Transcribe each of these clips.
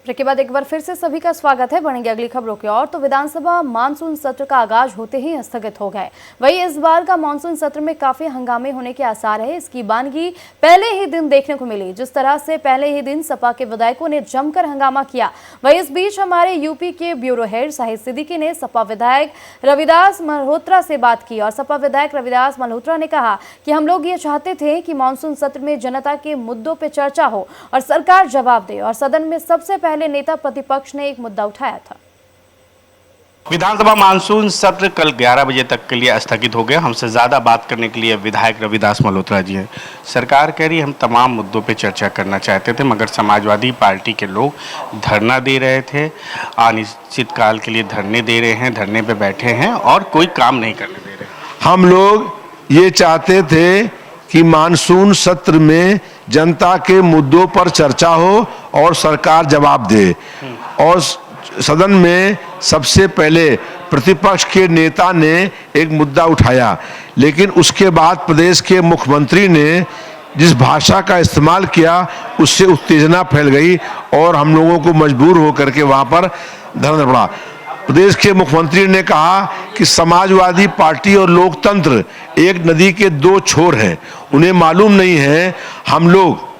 Break के बाद एक बार फिर से सभी का स्वागत है। बढ़ेंगे अगली खबरों की ओर। तो विधानसभा मानसून सत्र का आगाज होते ही स्थगित हो गए। वहीं इस बार का मानसून सत्र में काफी हंगामे होने के आसार है। इसकी बानगी पहले ही दिन देखने को मिली। जिस तरह से पहले ही दिन सपा के विधायकों ने जमकर हंगामा किया, वहीं इस बीच हमारे यूपी के ब्यूरो हेड शाहिद सिद्दीकी ने सपा विधायक रविदास मल्होत्रा से बात की और सपा विधायक रविदास मल्होत्रा ने कहा कि हम लोग ये चाहते थे कि मानसून सत्र में जनता के मुद्दों पर चर्चा हो और सरकार जवाब दे। और सदन में सबसे पहले नेता प्रतिपक्ष ने एक मुद्दा उठाया था। विधानसभा मानसून सत्र कल 11 बजे तक के लिए स्थगित हो गया। हमसे ज़्यादा बात करने के लिए विधायक रविदास मल्होत्रा जी हैं। सरकार कह रही हम तमाम मुद्दों पे चर्चा करना चाहते थे, मगर समाजवादी पार्टी के लोग धरना दे रहे थे, अनिश्चित काल के लिए धरने दे रहे हैं, धरने पे बैठे हैं और कोई काम नहीं करने दे रहे। हम लोग ये चाहते थे कि मानसून सत्र में जनता के मुद्दों पर चर्चा हो और सरकार जवाब दे। और सदन में सबसे पहले प्रतिपक्ष के नेता ने एक मुद्दा उठाया, लेकिन उसके बाद प्रदेश के मुख्यमंत्री ने जिस भाषा का इस्तेमाल किया उससे उत्तेजना फैल गई और हम लोगों को मजबूर होकर के वहां पर धरना पड़ा। प्रदेश के मुख्यमंत्री ने कहा कि समाजवादी पार्टी और लोकतंत्र एक नदी के दो छोर हैं, उन्हें मालूम नहीं है हम लोग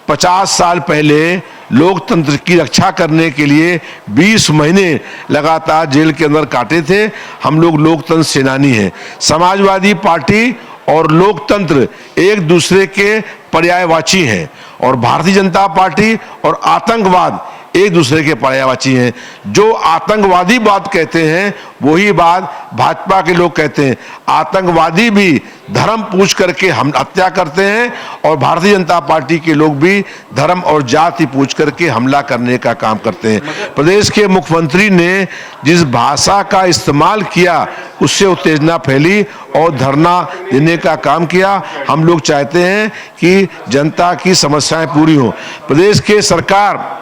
50 साल पहले लोकतंत्र की रक्षा करने के लिए 20 महीने लगातार जेल के अंदर काटे थे। हम लोग लोकतंत्र सेनानी हैं। समाजवादी पार्टी और लोकतंत्र एक दूसरे के पर्यायवाची हैं और भारतीय जनता पार्टी और आतंकवाद एक दूसरे के पर्यायवाची हैं। जो आतंकवादी बात कहते हैं वही बात भाजपा के लोग कहते हैं। आतंकवादी भी धर्म पूछ करके हम हत्या करते हैं और भारतीय जनता पार्टी के लोग भी धर्म और जाति पूछ करके हमला करने का काम करते हैं। प्रदेश के मुख्यमंत्री ने जिस भाषा का इस्तेमाल किया उससे उत्तेजना फैली और धरना देने का काम किया। हम लोग चाहते हैं कि जनता की समस्याएं पूरी हो। प्रदेश के सरकार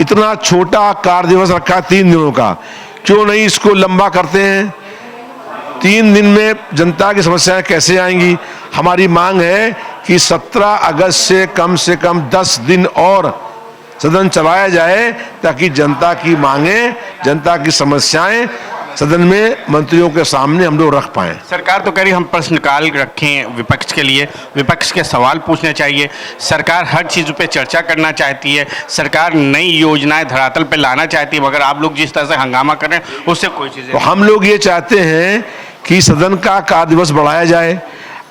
इतना छोटा कार्य दिवस रखा 3 दिनों का, क्यों नहीं इसको लंबा करते हैं? 3 दिन में जनता की समस्याएं कैसे आएंगी? हमारी मांग है कि 17 अगस्त से कम 10 दिन और सदन चलाया जाए ताकि जनता की मांगें, जनता की समस्याएं सदन में मंत्रियों के सामने हम लोग रख पाएं। सरकार तो कह रही हम प्रश्नकाल रखें विपक्ष के लिए, विपक्ष के सवाल पूछने चाहिए। सरकार हर चीज़ पे चर्चा करना चाहती है, सरकार नई योजनाएं धरातल पे लाना चाहती है, मगर आप लोग जिस तरह से हंगामा कर रहे हैं उससे कोई चीज़। तो हम लोग ये चाहते हैं कि सदन का कार्य दिवस बढ़ाया जाए।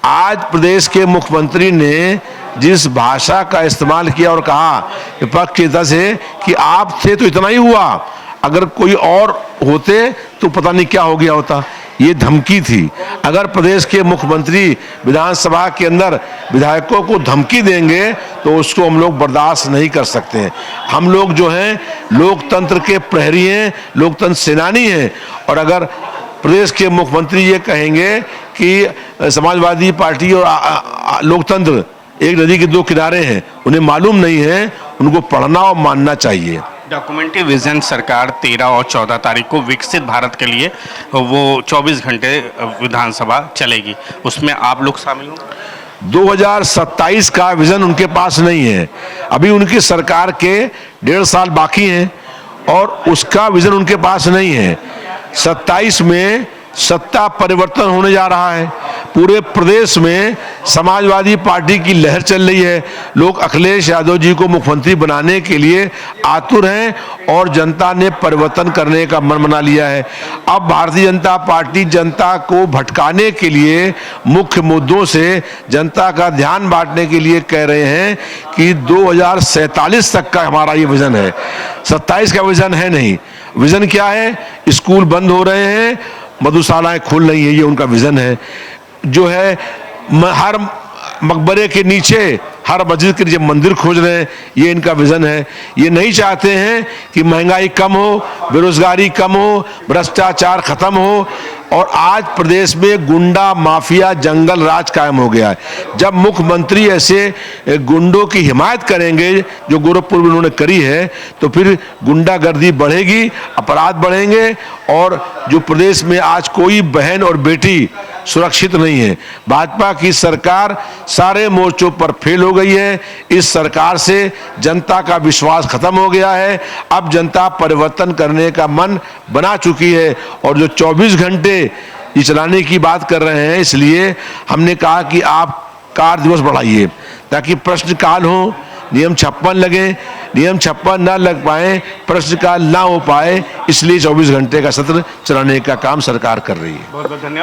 आज प्रदेश के मुख्यमंत्री ने जिस भाषा का इस्तेमाल किया और कहा विपक्ष की तरफ से कि आप थे तो इतना ही हुआ, अगर कोई और होते तो पता नहीं क्या हो गया होता, ये धमकी थी। अगर प्रदेश के मुख्यमंत्री विधानसभा के अंदर विधायकों को धमकी देंगे तो उसको हम लोग बर्दाश्त नहीं कर सकते हैं। हम लोग जो हैं लोकतंत्र के प्रहरी हैं, लोकतंत्र सेनानी हैं। और अगर प्रदेश के मुख्यमंत्री ये कहेंगे कि समाजवादी पार्टी और लोकतंत्र एक नदी के दो किनारे हैं, उन्हें मालूम नहीं है, उनको पढ़ना और मानना चाहिए। डॉक्यूमेंट्री विजन सरकार 13 और 14 तारीख को विकसित भारत के लिए वो 24 घंटे विधानसभा चलेगी, उसमें आप लोग शामिल हों? 2027 का विजन उनके पास नहीं है। अभी उनकी सरकार के 1.5 साल बाकी हैं और उसका विजन उनके पास नहीं है। 27 में सत्ता परिवर्तन होने जा रहा है। पूरे प्रदेश में समाजवादी पार्टी की लहर चल रही है। लोग अखिलेश यादव जी को मुख्यमंत्री बनाने के लिए आतुर हैं और जनता ने परिवर्तन करने का मन बना लिया है। अब भारतीय जनता पार्टी जनता को भटकाने के लिए, मुख्य मुद्दों से जनता का ध्यान बांटने के लिए कह रहे हैं कि 2047 तक का हमारा ये विजन है। 27 का विजन है नहीं। विजन क्या है? स्कूल बंद हो रहे हैं, मधुशालाएं खुल रही हैं, ये उनका विजन है। जो है हर मकबरे के नीचे, हर मस्जिद के नीचे मंदिर खोज रहे हैं, ये इनका विजन है। ये नहीं चाहते हैं कि महंगाई कम हो, बेरोजगारी कम हो, भ्रष्टाचार खत्म हो। और आज प्रदेश में गुंडा माफिया जंगल राज कायम हो गया है। जब मुख्यमंत्री ऐसे गुंडों की हिमायत करेंगे जो गोरखपुर में उन्होंने करी है, तो फिर गुंडागर्दी बढ़ेगी, अपराध बढ़ेंगे और जो प्रदेश में आज कोई बहन और बेटी सुरक्षित नहीं है। भाजपा की सरकार सारे मोर्चों पर फेल हो गई है। इस सरकार से जनता का विश्वास खत्म हो गया है। अब जनता परिवर्तन करने का मन बना चुकी है और जो 24 घंटे ये चलाने की बात कर रहे हैं, इसलिए हमने कहा कि आप कार्य दिवस बढ़ाइए ताकि प्रश्नकाल हो, नियम 56 लगे, नियम 56 ना लग पाए, प्रश्नकाल ना हो पाए, इसलिए 24 घंटे का सत्र चलाने का काम सरकार कर रही है। बहुत बहुत धन्यवाद।